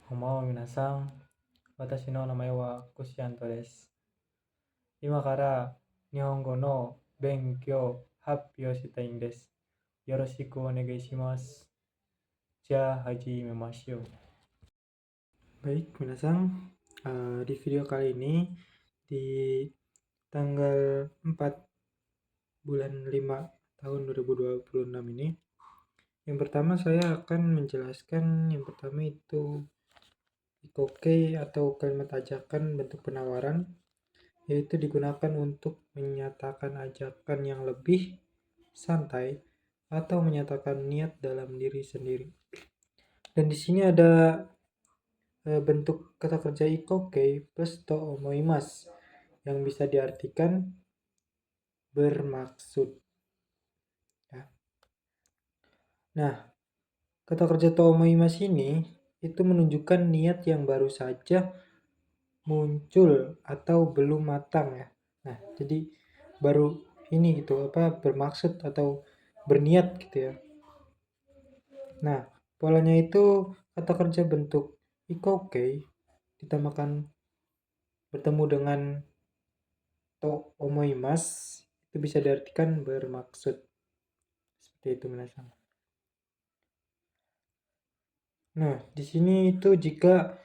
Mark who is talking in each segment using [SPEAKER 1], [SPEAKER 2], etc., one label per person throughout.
[SPEAKER 1] Konbanwa minasan, watashi no namae wa Kushianto desu. Ima kara Nihongo no benkyou happyou shitai n desu. Yoroshiku onegai shimasu. Ja hajimemashou. Baik, minasan, di video kali ini di tanggal 4 bulan 5 tahun 2026 ini, yang pertama saya akan menjelaskan yang pertama itu ikoke atau kalimat ajakan bentuk penawaran, yaitu digunakan untuk menyatakan ajakan yang lebih santai atau menyatakan niat dalam diri sendiri. Dan di sini ada bentuk kata kerja ikoke plus to omoimasu yang bisa diartikan bermaksud. Ya. Nah, kata kerja to omoimasu ini itu menunjukkan niat yang baru saja muncul atau belum matang ya. Nah, jadi baru ini gitu bermaksud atau berniat gitu ya. Nah, polanya itu kata kerja bentuk ikoke ditambahkan bertemu dengan to omoimasu itu bisa diartikan bermaksud. Seperti itu minasan. Nah, di sini itu jika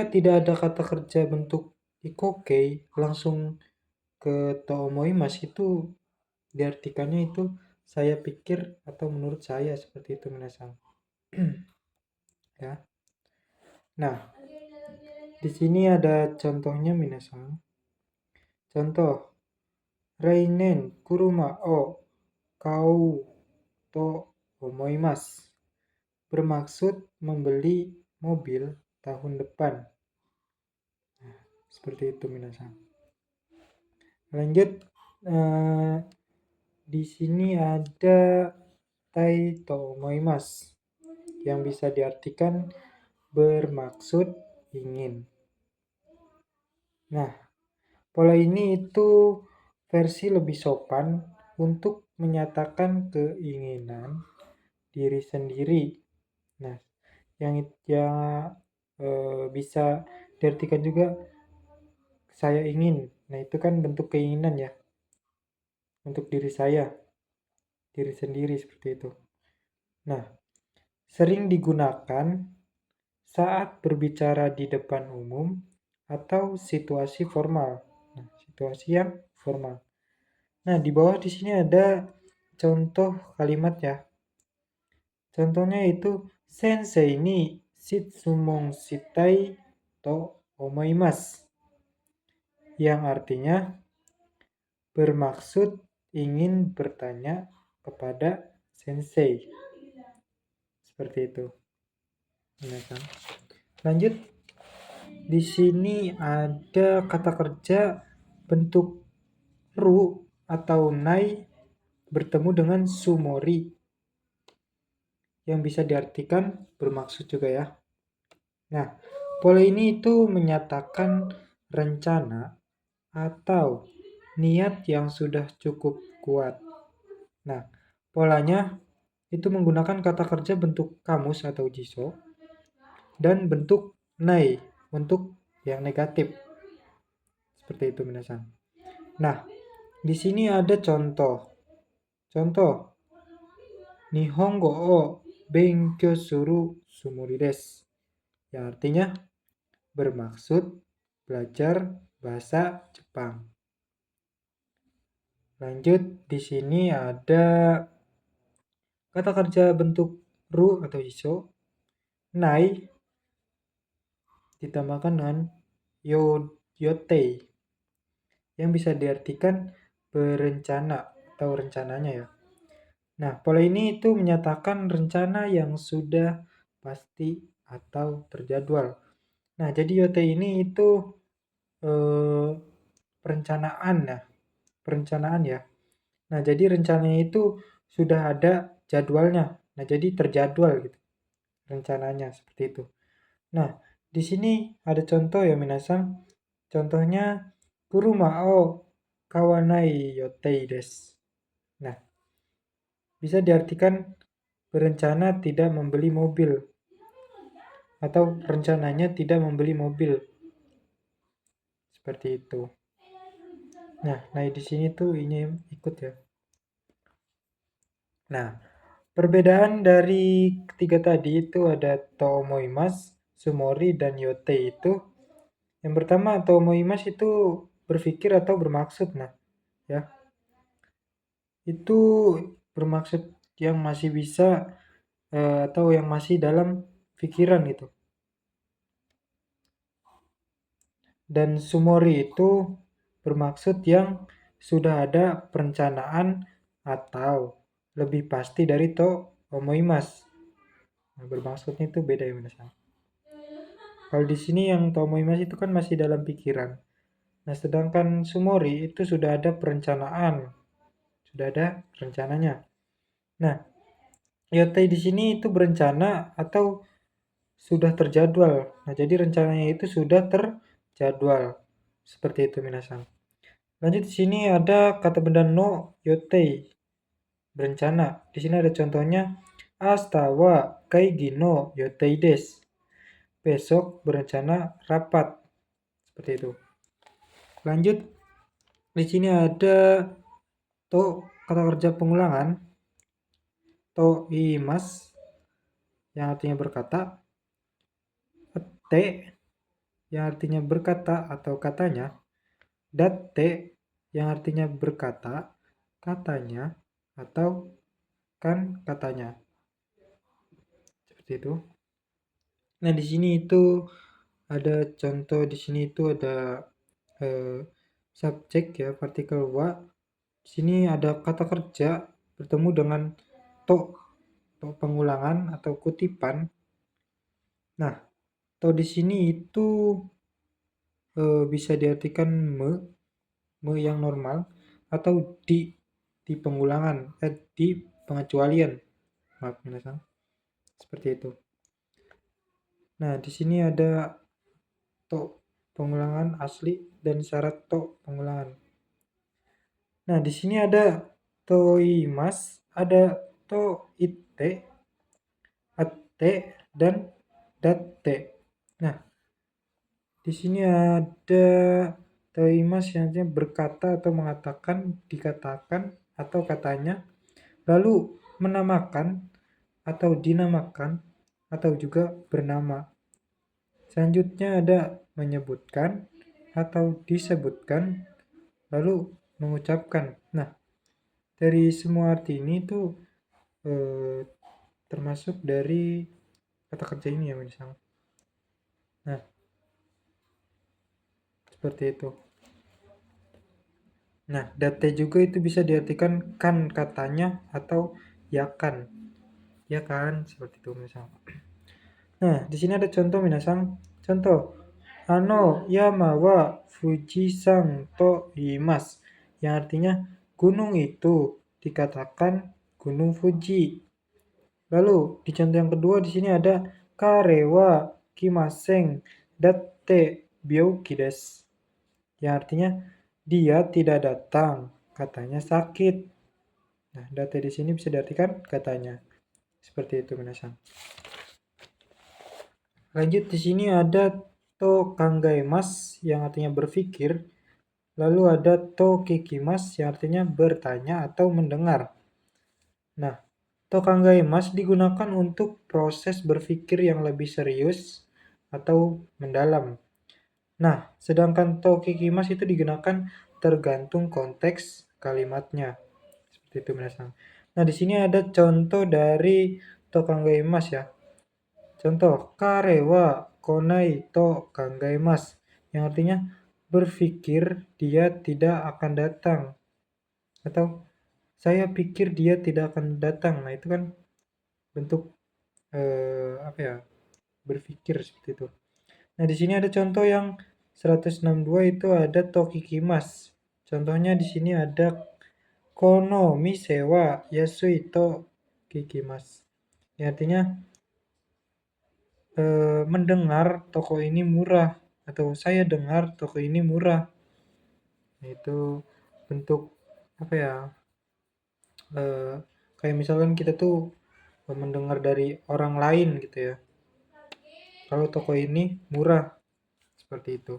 [SPEAKER 1] tidak ada kata kerja bentuk ikoke langsung ke to omoimasu itu diartikannya itu saya pikir atau menurut saya seperti itu minasan. Ya. Nah, di sini ada contohnya minasan. Contoh, Reinen kuruma o kau to omoimasu. Bermaksud membeli mobil tahun depan. Nah, seperti itu minasan. Lanjut, di sini ada tai to omoimasu yang bisa diartikan bermaksud ingin. Nah, pola ini itu versi lebih sopan untuk menyatakan keinginan diri sendiri. Nah, yang bisa diartikan juga saya ingin. Nah, itu kan bentuk keinginan ya untuk diri saya, diri sendiri seperti itu. Nah, sering digunakan saat berbicara di depan umum atau situasi formal. Nah, situasi yang formal. Nah, di bawah di sini ada contoh kalimat ya. Contohnya itu sensei ni shitsumon shitai to omoimasu. Yang artinya bermaksud ingin bertanya kepada sensei. Seperti itu. Lanjut. Di sini ada kata kerja bentuk ru atau nai bertemu dengan sumori yang bisa diartikan bermaksud juga ya. Nah, pola ini itu menyatakan rencana atau niat yang sudah cukup kuat. Nah, polanya itu menggunakan kata kerja bentuk kamus atau jiso dan bentuk nai untuk yang negatif. Seperti itu minasan. Nah, di sini ada contoh. Contoh, Nihongo o benkyou suru tsumori desu. Yang artinya bermaksud belajar bahasa Jepang. Lanjut, di sini ada kata kerja bentuk ru atau iso, nai ditambahkan dengan yote yang bisa diartikan berencana atau rencananya ya. Nah, pola ini itu menyatakan rencana yang sudah pasti atau terjadwal. Nah, jadi yote ini itu perencanaan ya. Nah, jadi rencananya itu sudah ada jadwalnya. Nah, jadi terjadwal gitu. Rencananya seperti itu. Nah, di sini ada contoh ya minasan. Contohnya kuruma o kawanai yotei desu. Nah, bisa diartikan berencana tidak membeli mobil. atau rencananya tidak membeli mobil. Seperti itu. Nah, di sini tuh ini ikut ya. Nah, perbedaan dari ketiga tadi itu ada Tomoimas, Sumori, dan Yote itu. Yang pertama, Tomoimas itu berpikir atau bermaksud. Nah, ya, itu bermaksud yang masih bisa atau yang masih dalam pikiran gitu. Dan Sumori itu bermaksud yang sudah ada perencanaan atau lebih pasti dari Tomoimas. Nah, bermaksudnya itu beda ya Mas. Kalau di sini yang Tomoimas itu kan masih dalam pikiran. Nah, sedangkan Sumori itu sudah ada perencanaan, sudah ada rencananya. Nah, Yotei di sini itu berencana atau sudah terjadwal. Nah, jadi rencananya itu sudah terjadwal. Seperti itu minasan. Lanjut di sini ada kata benda no yotei, berencana. Di sini ada contohnya asta wa kaigi no yotei desu. Besok berencana rapat. Seperti itu. Lanjut di sini ada kata kerja pengulangan to imas yang artinya berkata, te yang artinya berkata atau katanya, datte yang artinya berkata, katanya atau kan katanya. Seperti itu. Nah, di sini itu ada contoh, di sini itu ada subjek ya, partikel wa. Di sini ada kata kerja bertemu dengan to pengulangan atau kutipan. Nah, to di sini itu bisa diartikan me yang normal atau di pengulangan, di pengecualian. Maaf, minasan. Seperti itu. Nah, di sini ada to pengulangan asli dan syarat to pengulangan. Nah, di sini ada toimas, ada to itte, atte, dan datte. Nah, di sini ada toimas yang artinya berkata atau mengatakan, dikatakan atau katanya, lalu menamakan atau dinamakan atau juga bernama. Selanjutnya ada menyebutkan atau disebutkan, lalu mengucapkan. Nah, dari semua arti ini tuh termasuk dari kata kerja ini ya misalnya. Nah, seperti itu. Nah, date juga itu bisa diartikan kan katanya atau ya kan. Ya kan, seperti itu misalnya. Nah, di sini ada contoh minasang. Contoh, ano yama wa fujisan to imas. Yang artinya gunung itu dikatakan gunung Fuji. Lalu di contoh yang kedua di sini ada kare wa kimaseng datte byouki desu. Yang artinya dia tidak datang, katanya sakit. Nah, datte di sini bisa diartikan katanya. Seperti itu minasan. Lanjut di sini ada to kangaimas yang artinya berpikir. Lalu ada to kikimas yang artinya bertanya atau mendengar. Nah, to kangaimas digunakan untuk proses berpikir yang lebih serius atau mendalam. Nah, sedangkan to kikimas itu digunakan tergantung konteks kalimatnya. Seperti itu minasan. Nah, di sini ada contoh dari to kangaimas ya. Contoh, kare wa konai to kangaimas, yang artinya berpikir dia tidak akan datang. Atau saya pikir dia tidak akan datang. Nah, itu kan bentuk apa ya? Berpikir seperti itu. Nah, di sini ada contoh yang 162 itu ada tokikimas. Contohnya di sini ada kono mise wa yasui to kikimas. Yang artinya mendengar toko ini murah atau saya dengar toko ini murah. Nah, itu bentuk apa ya? Kayak misalkan kita tuh mendengar dari orang lain gitu ya. kalau toko ini murah. Seperti itu.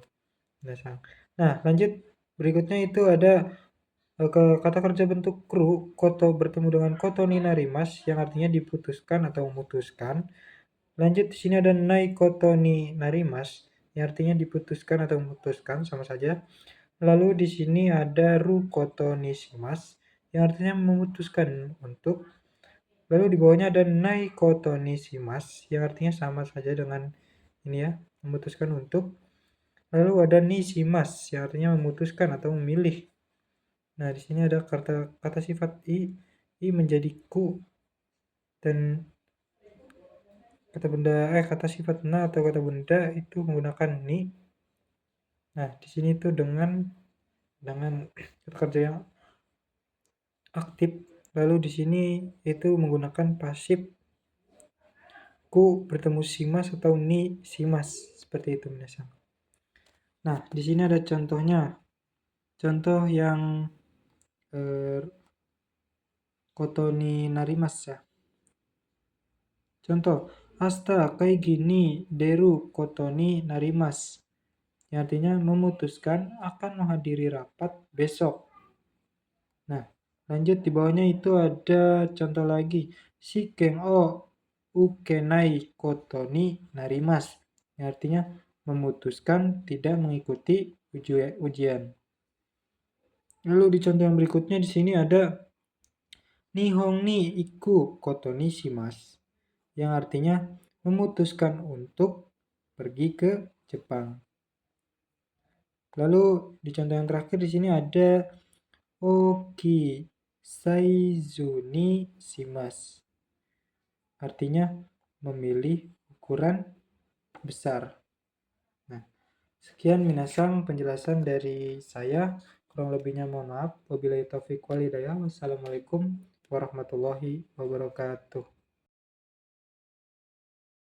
[SPEAKER 1] Nah, lanjut berikutnya itu ada kata kerja bentuk kru, koto bertemu dengan koto ni narimas yang artinya diputuskan atau memutuskan. Lanjut di sini ada nai koto ni narimas yang artinya diputuskan atau memutuskan, sama saja. Lalu di sini ada ru koto ni shimas yang artinya memutuskan untuk. Lalu di bawahnya ada nai koto ni shimas yang artinya sama saja dengan ini ya, memutuskan untuk. Lalu ada ni shimas yang artinya memutuskan atau memilih. Nah, di sini ada kata sifat i menjadi ku, dan kata sifat na atau kata benda itu menggunakan ni. Nah, di sini itu dengan kata kerja yang aktif. Lalu di sini itu menggunakan pasif ku bertemu shimas atau ni shimas, seperti itu minasan. Nah, di sini ada contohnya. Contoh yang koto ni narimas ya. Contoh, asta kaigi ni deru koto ni narimas. Yang artinya memutuskan akan menghadiri rapat besok. Nah, lanjut di bawahnya itu ada contoh lagi. Shiken o ukenai koto ni narimas. Yang artinya memutuskan tidak mengikuti ujian. Lalu di contoh yang berikutnya di sini ada Nihon ni iku koto ni shimasu, yang artinya memutuskan untuk pergi ke Jepang. Lalu di contoh yang terakhir di sini ada oki saizu ni shimasu, artinya memilih ukuran besar. Nah, sekian minasang penjelasan dari saya. Kurang lebihnya mohon maaf. Wabillahi taufiq wal hidayah. Wassalamualaikum warahmatullahi wabarakatuh.